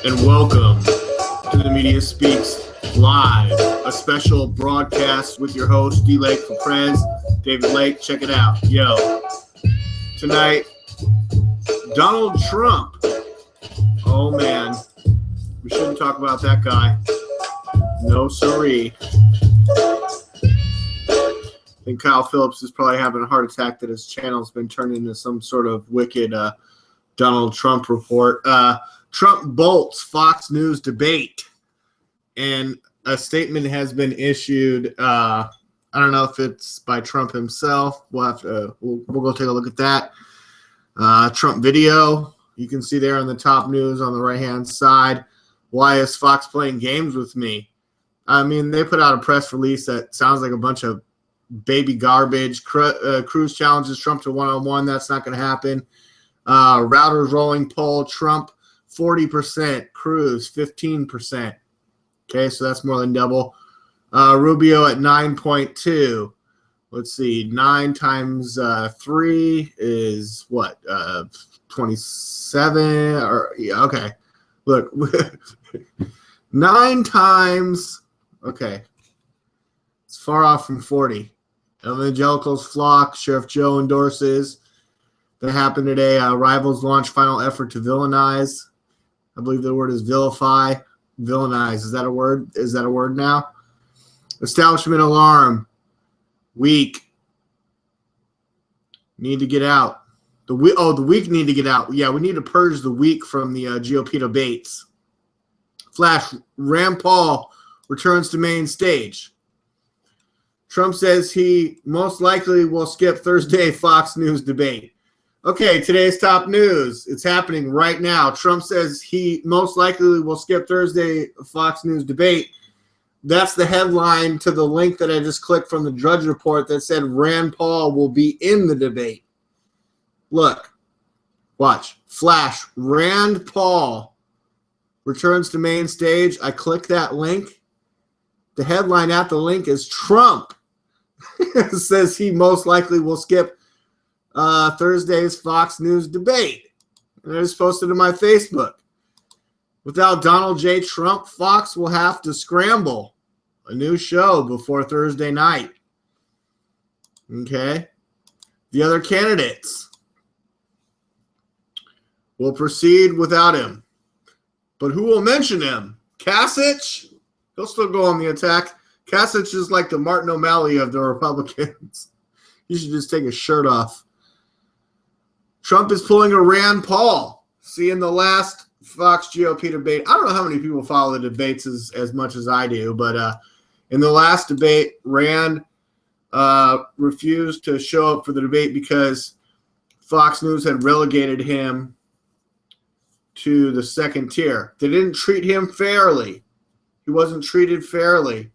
and welcome to the Media Speaks Live, a special broadcast with your host, D. Lake for Prez, David Lake. Check it out. Yo, tonight, Donald Trump. Oh, man. We shouldn't talk about that guy. No, siree. I think Kyle Phillips is probably having a heart attack that his channel's been turned into some sort of wicked Donald Trump report. Trump bolts Fox News debate, and a statement has been issued. I don't know if it's by Trump himself. We'll go take a look at that. Trump video, you can see there on the top news on the right-hand side. Why is Fox playing games with me? I mean, they put out a press release that sounds like a bunch of baby garbage. Cruz challenges Trump to one-on-one. That's not going to happen. Routers rolling poll, Trump 40%, Cruz 15%. Okay, so that's more than double. Rubio at 9.2. Let's see, 9 times 3 is what? 27? Or yeah, okay. Look, 9 times. Okay, it's far off from 40. Evangelicals flock. Sheriff Joe endorses. That happened today. Rivals launch final effort to villainize. I believe the word is vilify. Villainize. Is that a word? Is that a word now? Establishment alarm. Weak. Need to get out. The weak need to get out. Yeah, we need to purge the weak from the GOP debates. Flash. Rand Paul returns to main stage. Trump says he most likely will skip Thursday Fox News debate. Okay, today's top news. It's happening right now. Trump says he most likely will skip Thursday Fox News debate. That's the headline to the link that I just clicked from the Drudge Report that said Rand Paul will be in the debate. Look, watch. Flash. Rand Paul returns to main stage. I click that link. The headline at the link is Trump says he most likely will skip Thursday's Fox News debate. And I just posted to my Facebook. Without Donald J. Trump, Fox will have to scramble a new show before Thursday night. Okay. The other candidates will proceed without him. But who will mention him? Kasich? He'll still go on the attack. Kasich is like the Martin O'Malley of the Republicans. He should just take his shirt off. Trump is pulling a Rand Paul. See, in the last Fox GOP debate, I don't know how many people follow the debates as much as I do, but in the last debate, Rand refused to show up for the debate because Fox News had relegated him to the second tier. They didn't treat him fairly. He wasn't treated fairly.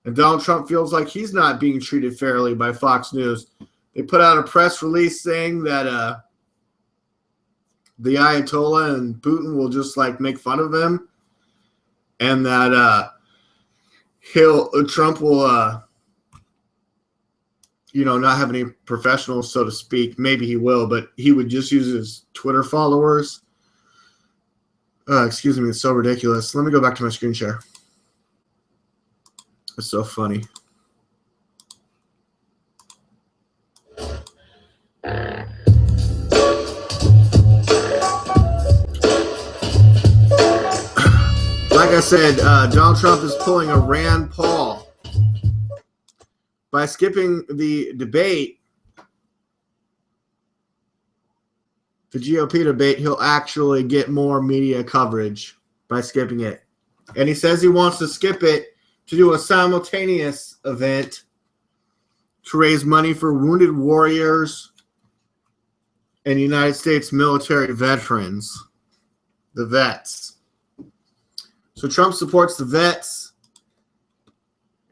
And Donald Trump feels like he's not being treated fairly by Fox News. They put out a press release saying that the Ayatollah and Putin will just like make fun of him, and that Trump will not have any professionals, so to speak. Maybe he will, but he would just use his Twitter followers. Excuse me, it's so ridiculous. Let me go back to my screen share. It's so funny. Like I said, Donald Trump is pulling a Rand Paul. By skipping the debate, the GOP debate, he'll actually get more media coverage by skipping it. And he says he wants to skip it to do a simultaneous event to raise money for wounded warriors and United States military veterans, the vets. So Trump supports the vets.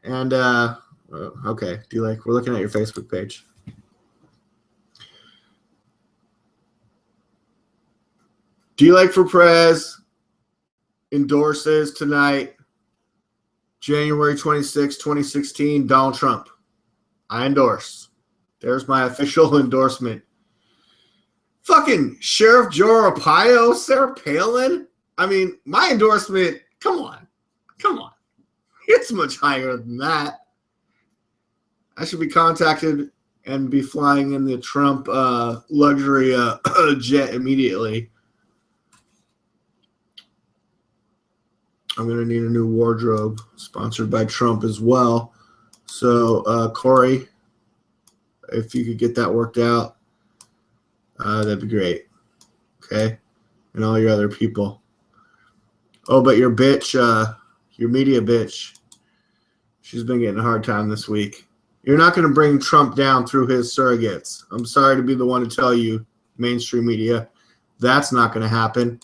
And, okay, D-Lake, we're looking at your Facebook page. D-Lake for Prez endorses tonight, January 26, 2016, Donald Trump. I endorse. There's my official endorsement. Fucking Sheriff Joe Arpaio, Sarah Palin. I mean, my endorsement, come on. It's much higher than that. I should be contacted and be flying in the Trump luxury jet immediately. I'm going to need a new wardrobe sponsored by Trump as well. So, Corey, if you could get that worked out, that'd be great. Okay? And all your other people. Oh, but your bitch, your media bitch, she's been getting a hard time this week. You're not going to bring Trump down through his surrogates. I'm sorry to be the one to tell you, mainstream media. That's not going to happen.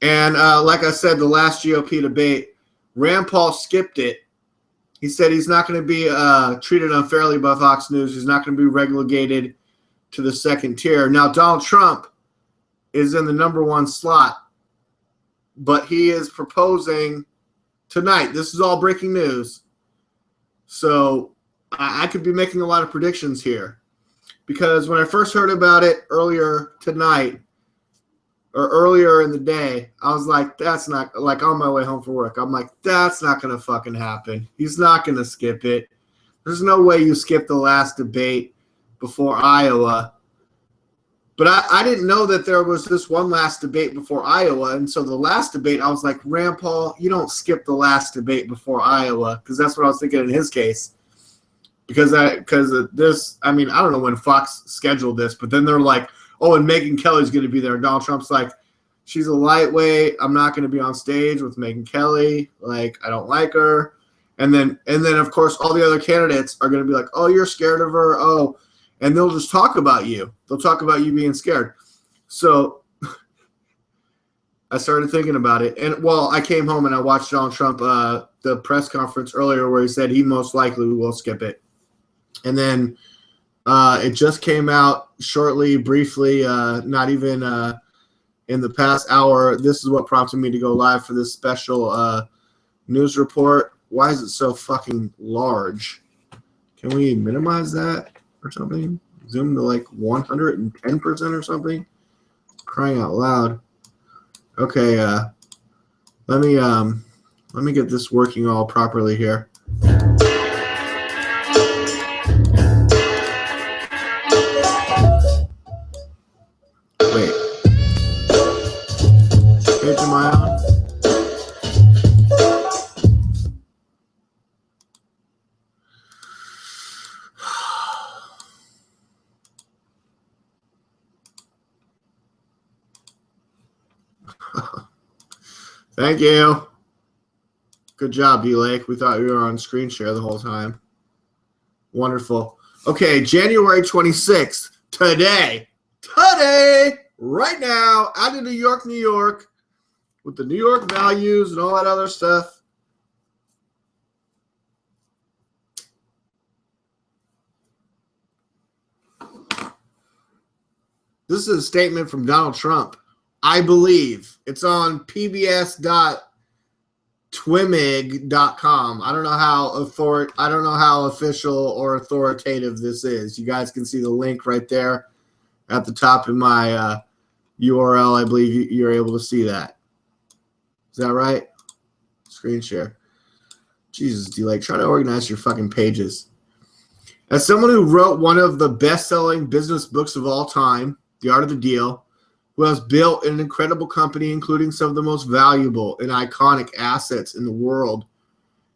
And like I said, the last GOP debate, Rand Paul skipped it. He said he's not going to be treated unfairly by Fox News. He's not going to be relegated to the second tier. Now, Donald Trump is in the number one slot, but he is proposing tonight. This is all breaking news. So I could be making a lot of predictions here, because when I first heard about it earlier tonight or earlier in the day, I was like, that's not, like on my way home from work, I'm like, that's not going to fucking happen. He's not going to skip it. There's no way you skip the last debate before Iowa. But I didn't know that there was this one last debate before Iowa. And so the last debate, I was like, Rand Paul, you don't skip the last debate before Iowa, because that's what I was thinking in his case. Because this, I mean, I don't know when Fox scheduled this, but then they're like, oh, and Megyn Kelly's going to be there. And Donald Trump's like, she's a lightweight. I'm not going to be on stage with Megyn Kelly. Like, I don't like her. And then, of course, all the other candidates are going to be like, oh, you're scared of her. Oh, and they'll just talk about you. They'll talk about you being scared. So I started thinking about it. And, well, I came home and I watched Donald Trump, the press conference earlier where he said he most likely will skip it. And then it just came out shortly, briefly, not even in the past hour. This is what prompted me to go live for this special news report. Why is it so fucking large? Can we minimize that or something? Zoom to like 110% or something? Crying out loud. Okay, let me get this working all properly here. Wait. Page am I on? Thank you. Good job, B-Lake. We thought you were on screen share the whole time. Wonderful. Okay, January 26th, today, right now, out of New York, with the New York values and all that other stuff. This is a statement from Donald Trump. I believe it's on pbs.twimig.com. I don't know how official or authoritative this is. You guys can see the link right there at the top in my URL. I believe you're able to see that. Is that right? Screen share. Jesus, D-Lake, try to organize your fucking pages. As someone who wrote one of the best-selling business books of all time, The Art of the Deal, who has built an incredible company, including some of the most valuable and iconic assets in the world,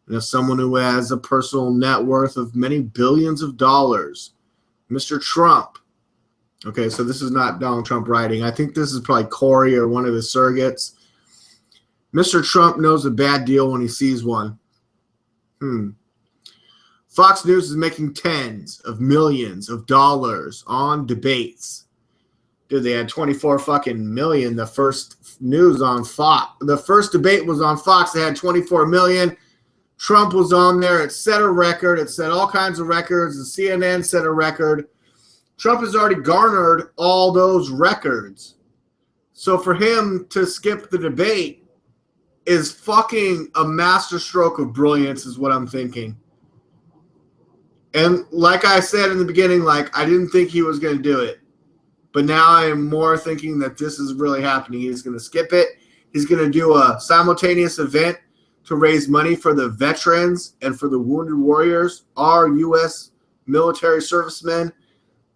and as someone who has a personal net worth of many billions of dollars, Mr. Trump. Okay, so this is not Donald Trump writing. I think this is probably Corey or one of his surrogates. Mr. Trump knows a bad deal when he sees one. Fox News is making tens of millions of dollars on debates. Dude, they had 24 fucking million. The first news on Fox. The first debate was on Fox. They had 24 million. Trump was on there. It set a record. It set all kinds of records. The CNN set a record. Trump has already garnered all those records. So for him to skip the debate is fucking a masterstroke of brilliance is what I'm thinking. And like I said in the beginning, like I didn't think he was going to do it. But now I am more thinking that this is really happening. He's going to skip it. He's going to do a simultaneous event to raise money for the veterans and for the wounded warriors, our U.S. military servicemen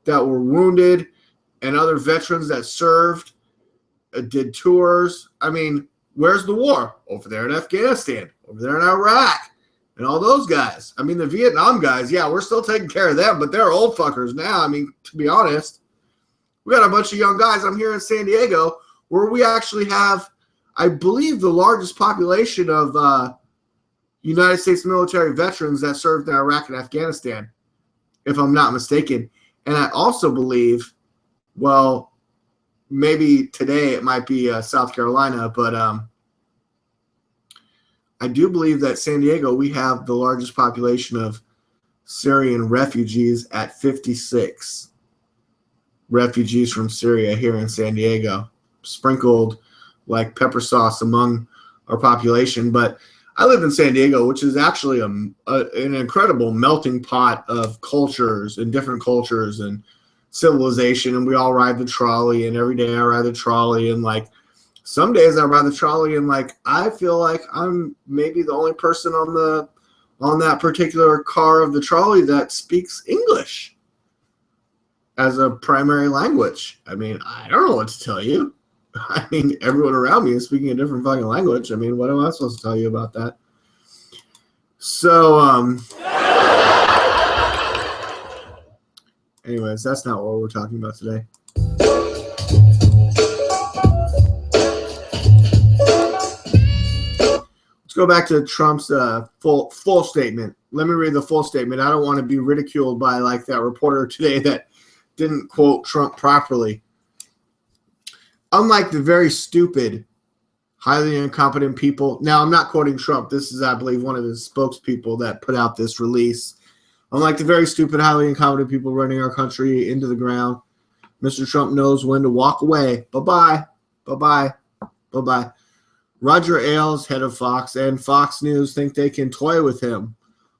that were wounded and other veterans that served, did tours. I mean, where's the war? Over there in Afghanistan, over there in Iraq, and all those guys. I mean, the Vietnam guys, yeah, we're still taking care of them, but they're old fuckers now. I mean, to be honest, we got a bunch of young guys. I'm here in San Diego where we actually have, I believe, the largest population of United States military veterans that served in Iraq and Afghanistan, if I'm not mistaken. And I also believe, well, maybe today it might be South Carolina, but I do believe that San Diego, we have the largest population of Syrian refugees at 56 refugees from Syria here in San Diego, sprinkled like pepper sauce among our population. But I live in San Diego, which is actually an incredible melting pot of cultures and different cultures and civilization. And we all ride the trolley, and every day I ride the trolley, and like some days I ride the trolley and like I feel like I'm maybe the only person on that particular car of the trolley that speaks English as a primary language. I mean, I don't know what to tell you. I mean, everyone around me is speaking a different fucking language. I mean, what am I supposed to tell you about that? So, anyways, that's not what we're talking about today. Let's go back to Trump's full statement. Let me read the full statement. I don't want to be ridiculed by like that reporter today that didn't quote Trump properly. Unlike the very stupid, highly incompetent people. Now, I'm not quoting Trump. This is, I believe, one of his spokespeople that put out this release. Unlike the very stupid, highly incompetent people running our country into the ground, Mr. Trump knows when to walk away. Bye-bye. Bye-bye. Bye-bye. Roger Ailes, head of Fox, and Fox News think they can toy with him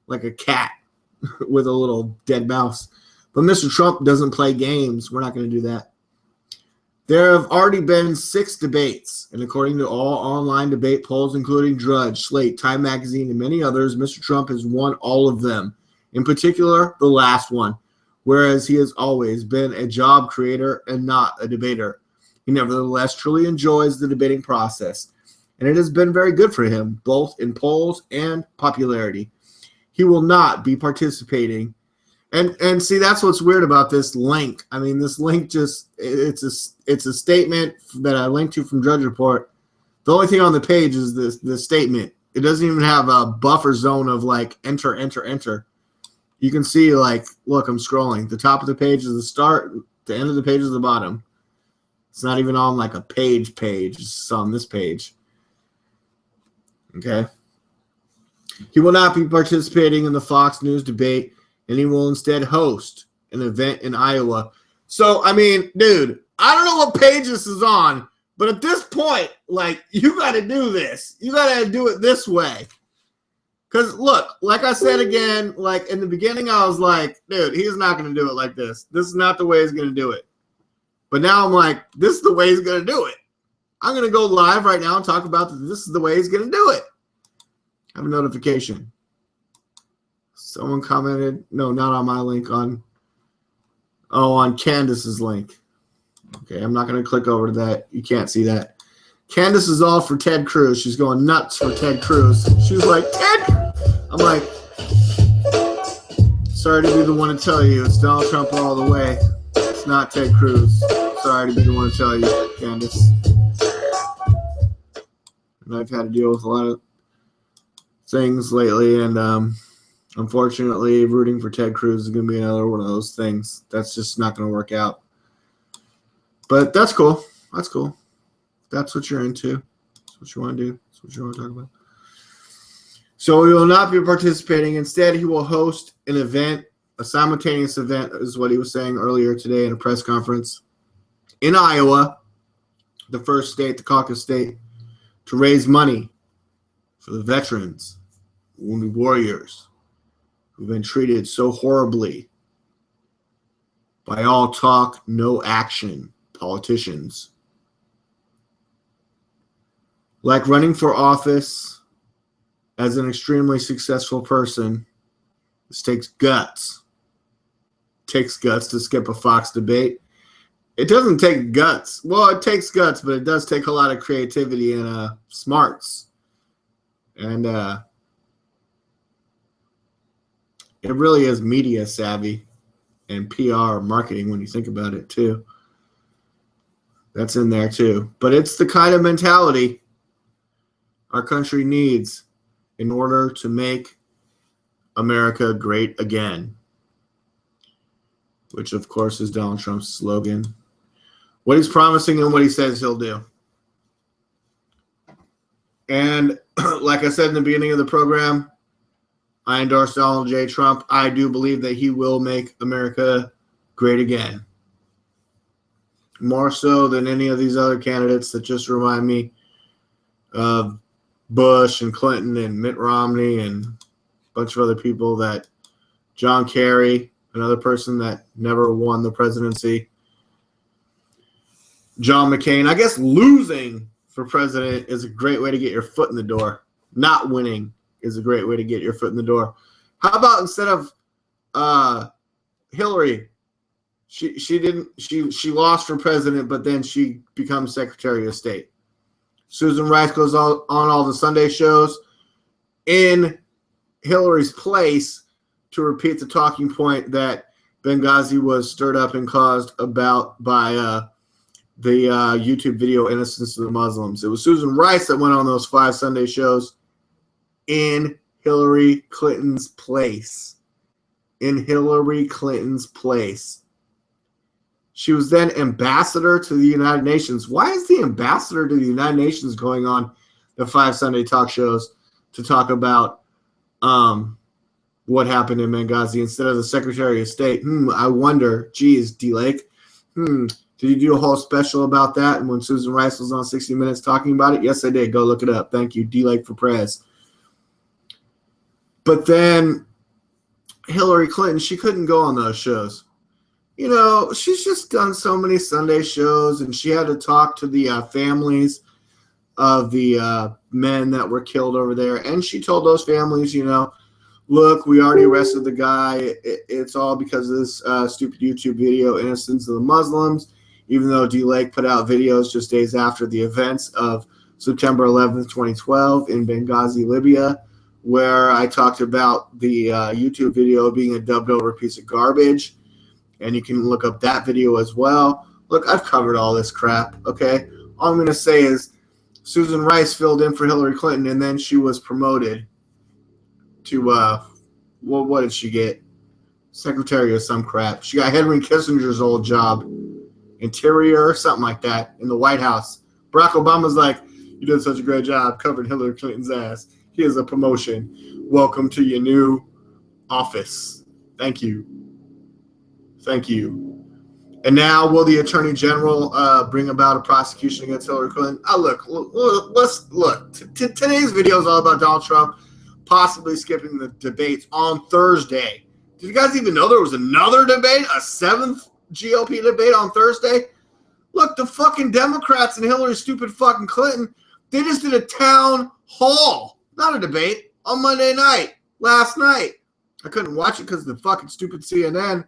like a cat with a little dead mouse. But Mr. Trump doesn't play games. We're not going to do that. There have already been 6 debates, and according to all online debate polls, including Drudge, Slate, Time Magazine, and many others, Mr. Trump has won all of them, in particular the last one, whereas he has always been a job creator and not a debater. He nevertheless truly enjoys the debating process, and it has been very good for him, both in polls and popularity. He will not be participating. And see, that's what's weird about this link. I mean, this link just, it's a statement that I linked to from Drudge Report. The only thing on the page is this statement. It doesn't even have a buffer zone of like enter, enter, enter. You can see like, look, I'm scrolling. The top of the page is the start. The end of the page is the bottom. It's not even on like a page. It's just on this page. Okay. He will not be participating in the Fox News debate, and he will instead host an event in Iowa. So, I mean, dude, I don't know what page this is on, but at this point, like, you got to do this. You got to do it this way. Because, look, like I said again, like, in the beginning, I was like, dude, he's not going to do it like this. This is not the way he's going to do it. But now I'm like, this is the way he's going to do it. I'm going to go live right now and talk about this is the way he's going to do it. I have a notification. Someone commented, no, not on my link, on Candace's link. Okay, I'm not going to click over to that. You can't see that. Candace is all for Ted Cruz. She's going nuts for Ted Cruz. She's like, Ted! I'm like, sorry to be the one to tell you. It's Donald Trump all the way. It's not Ted Cruz. Sorry to be the one to tell you, Candace. And I've had to deal with a lot of things lately, and unfortunately, rooting for Ted Cruz is going to be another one of those things. That's just not going to work out. But that's cool. That's cool. If that's what you're into. That's what you want to do. That's what you want to talk about. So he will not be participating. Instead, he will host an event, a simultaneous event, is what he was saying earlier today in a press conference, in Iowa, the first state, the caucus state, to raise money for the veterans, wounded warriors, who've been treated so horribly by all talk, no action politicians. Like running for office as an extremely successful person, this takes guts. It takes guts to skip a Fox debate. It doesn't take guts. Well, it takes guts, but it does take a lot of creativity and smarts. And it really is media savvy and PR marketing when you think about it too. That's in there too. But it's the kind of mentality our country needs in order to make America great again, which of course is Donald Trump's slogan. What he's promising and what he says he'll do. And like I said in the beginning of the program, I endorse Donald J. Trump. I do believe that he will make America great again. More so than any of these other candidates that just remind me of Bush and Clinton and Mitt Romney and a bunch of other people that John Kerry, another person that never won the presidency. John McCain. I guess losing for president is a great way to get your foot in the door. Not winning is a great way to get your foot in the door. How about instead of Hillary, she lost for president, but then she becomes Secretary of State. Susan Rice goes on all the Sunday shows in Hillary's place to repeat the talking point that Benghazi was stirred up and caused about by the YouTube video Innocence of the Muslims. It was Susan Rice that went on those 5 Sunday shows in Hillary Clinton's place. In Hillary Clinton's place. She was then ambassador to the United Nations. Why is the ambassador to the United Nations going on the 5 Sunday talk shows to talk about what happened in Benghazi instead of the Secretary of State? I wonder. Geez, D-Lake. Did you do a whole special about that? And when Susan Rice was on 60 Minutes talking about it? Yes, I did. Go look it up. Thank you. D-Lake for Prez. But then Hillary Clinton, she couldn't go on those shows. You know, she's just done so many Sunday shows, and she had to talk to the families of the men that were killed over there. And she told those families, you know, look, we already arrested the guy. It's all because of this stupid YouTube video, Innocence of the Muslims, even though D-Lake put out videos just days after the events of September 11th, 2012 in Benghazi, Libya, where I talked about the YouTube video being a dubbed over piece of garbage. And you can look up that video as well. Look, I've covered all this crap, okay? All I'm going to say is Susan Rice filled in for Hillary Clinton, and then she was promoted to, what did she get? Secretary of some crap. She got Henry Kissinger's old job, Interior, something like that, in the White House. Barack Obama's like, you did such a great job covering Hillary Clinton's ass. Here's a promotion. Welcome to your new office. Thank you. Thank you. And now, will the Attorney General bring about a prosecution against Hillary Clinton? Let's look. Today's video is all about Donald Trump possibly skipping the debates on Thursday. Did you guys even know there was another debate, a 7th GOP debate on Thursday? Look, the fucking Democrats and Hillary stupid fucking Clinton, they just did a town hall, not a debate, on Monday night, last night. I couldn't watch it because the fucking stupid CNN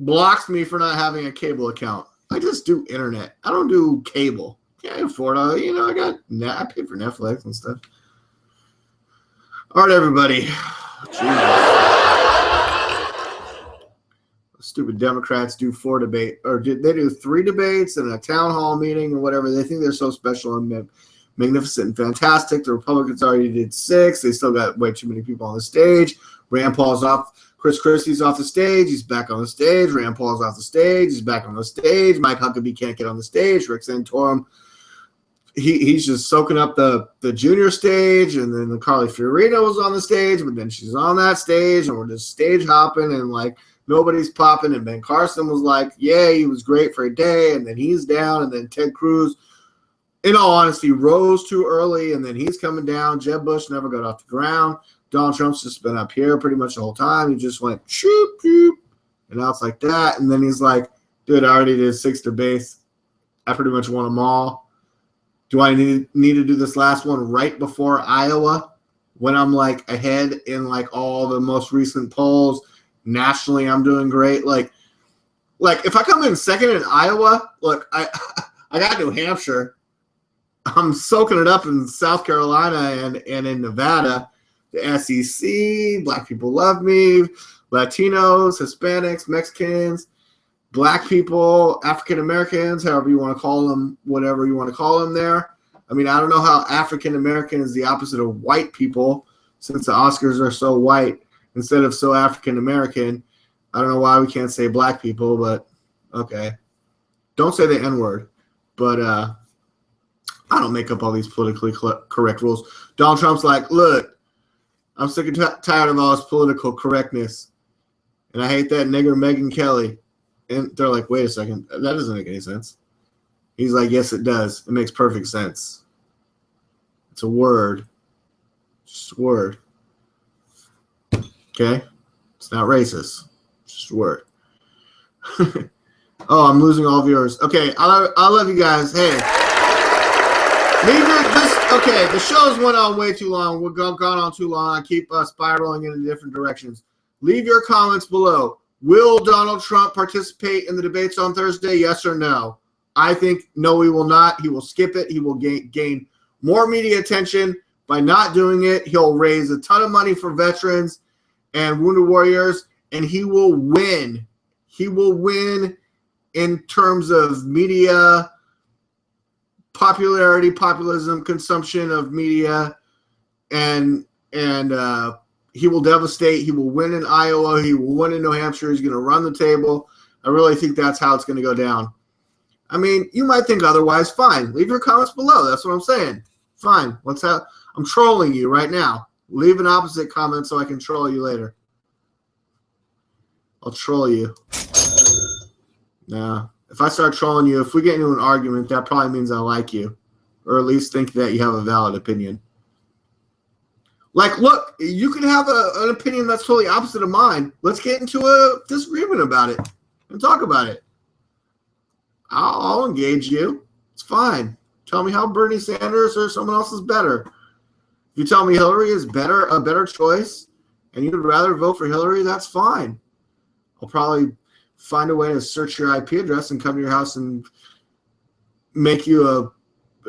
blocks me for not having a cable account. I just do internet. I don't do cable. Can't afford it. You know, I pay for Netflix and stuff. All right, everybody. Jesus. Stupid Democrats do 4 debates, or they do 3 debates and a town hall meeting or whatever. They think they're so special and magnificent and fantastic. The Republicans already did 6. They still got way too many people on the stage. Rand Paul's off. Chris Christie's off the stage. He's back on the stage. Rand Paul's off the stage. He's back on the stage. Mike Huckabee can't get on the stage. Rick Santorum, he's just soaking up the junior stage. And then the Carly Fiorina was on the stage, but then she's on that stage, and we're just stage hopping, and like nobody's popping. And Ben Carson was like, yeah, he was great for a day, and then he's down. And then Ted Cruz, in all honesty, rose too early, and then he's coming down. Jeb Bush never got off the ground. Donald Trump's just been up here pretty much the whole time. He just went, shoop, shoop. And now it's like that. And then he's like, dude, I already did 6 debates. I pretty much won them all. Do I need to do this last one right before Iowa when I'm like ahead in like all the most recent polls? Nationally, I'm doing great. Like if I come in second in Iowa, look, I got New Hampshire. I'm soaking it up in South Carolina and in Nevada. The SEC, black people love me, Latinos, Hispanics, Mexicans, black people, African Americans, however you want to call them, whatever you want to call them there. I mean, I don't know how African American is the opposite of white people since the Oscars are so white instead of so African American. I don't know why we can't say black people, but okay. Don't say the N-word, but I don't make up all these politically correct rules. Donald Trump's like, look, I'm sick and tired of all this political correctness, and I hate that nigger Megyn Kelly. And they're like, wait a second, that doesn't make any sense. He's like, yes, it does. It makes perfect sense. It's a word. Just a word. Okay? It's not racist. It's just a word. Oh, I'm losing all viewers. Okay, I love you guys. Hey. Okay, the show's went on way too long. We've gone on too long. I keep spiraling in different directions. Leave your comments below. Will Donald Trump participate in the debates on Thursday? Yes or no? I think no, he will not. He will skip it. He will gain more media attention by not doing it. He'll raise a ton of money for veterans and wounded warriors, and he will win. He will win in terms of media popularity, populism, consumption of media, and he will devastate. He will win in Iowa. He will win in New Hampshire. He's going to run the table. I really think that's how it's going to go down. I mean, you might think otherwise. Fine. Leave your comments below. That's what I'm saying. Fine. I'm trolling you right now. Leave an opposite comment so I can troll you later. I'll troll you. Nah. If I start trolling you, if we get into an argument, that probably means I like you. Or at least think that you have a valid opinion. Like, look, you can have an opinion that's totally opposite of mine. Let's get into a disagreement about it and talk about it. I'll engage you. It's fine. Tell me how Bernie Sanders or someone else is better. If you tell me Hillary is a better choice, and you'd rather vote for Hillary, that's fine. I'll probably find a way to search your IP address and come to your house and make you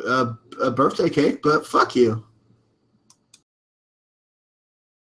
a birthday cake, but fuck you.